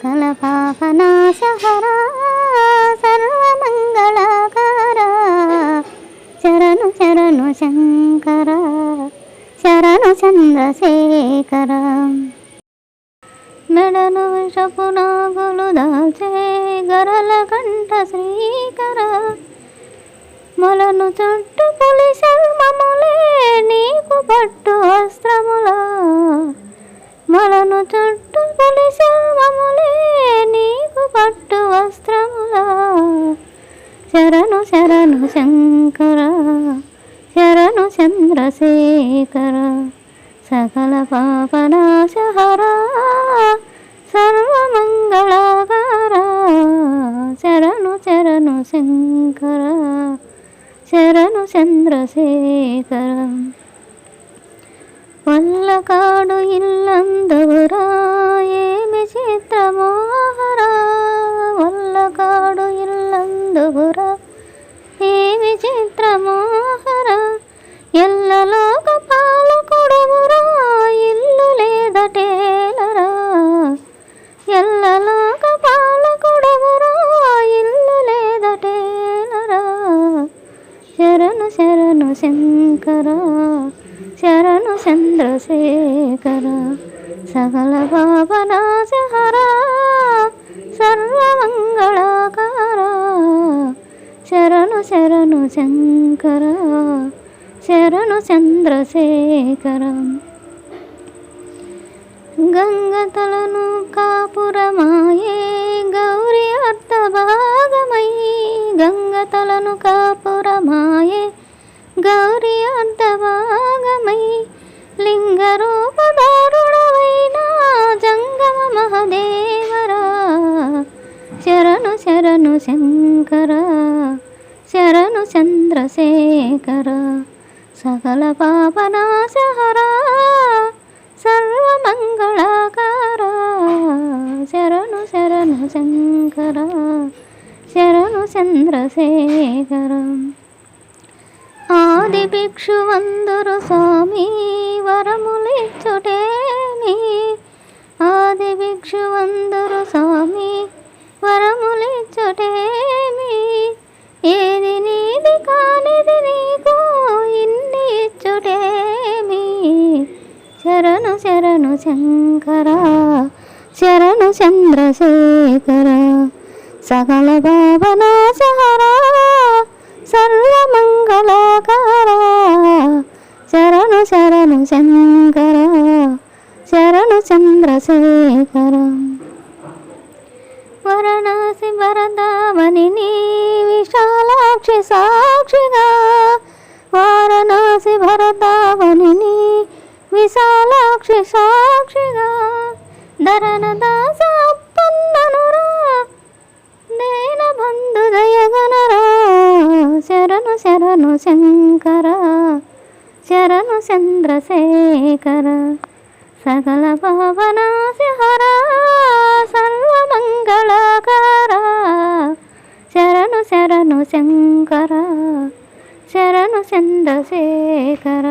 సకల పాపనాశహర సర్వమంగళకర శరణు శరణు శంకర శరణు చంద్రశేఖర. మెడను విషపు నాగులు దాల్చే గరల కంఠ శ్రీకర మొలను చుట్టు పులి శర్మములే నీకు పట్టు వస్త్రములా మొలను చుట్టు పులి శర్మములే నీకు పట్టు వస్త్రములా శరణు శరణు శంకర శరణు చంద్రశేఖర సకల పాపనాశహర సర్వమంగళకర శరణు శరణు శంకర శరణు చంద్రశేఖర. వల్లకాడు ఇల్లందురా ఏమి చిత్రమోహరా వల్లకాడు ఇల్లందురా ఏమి చిత్రమోహరా ఎల్లలోక పాలకుడురా ఇల్లు లేదటేలరా ఎల్లలోక పాలకుడురా ఇల్లు లేదటేలరా శరణు శరణు శంకర శరణు చంద్రశేఖర సకల పాపనాశహర సర్వమంగళకర శరణు శరణు శంకర శరణు చంద్రశేఖర. గంగతలను కాపురమాయే గౌరీ అర్ధభాగమై గంగతలను కాపురమాయే గౌరీ అర్ధభాగమై లింగరూపధారుడవైన జంగమ మహదేవరా శరణు శరణు శంకర శరణు చంద్రశేఖర సకల పాపనాశహర సర్వమంగళకర శరణు శరణు శంకర శరణు చంద్రశేఖర. ఆది భిక్షువందురు స్వామి వరములిచ్చుటేమి ఆది భిక్షువందురు స్వామి వరములిచ్చుటేమి ఏది నీది కానిది నీకు ఇన్ని ఇచ్చుటేమి శరణు శరణు శంకర శరణు చంద్రశేఖర సకల పాపనాశహర సర్వమంగళకర శరణు శరణు శంకర శరణు చంద్రశేఖర. వారణాసి వరదావని విశాలాక్షి సాక్షిగా వారణాసి భరదావని విశాలాక్షి సాక్షిగా ధరణ దాస అప్పన్ననురా దేన బంధు దయగనరా శరణు శరణు శంకర శరణు చంద్రశేఖర సకల పాపనాశహర సర్వమంగళకర శరణు శరణు శంకర శరణు చంద్రశేఖర.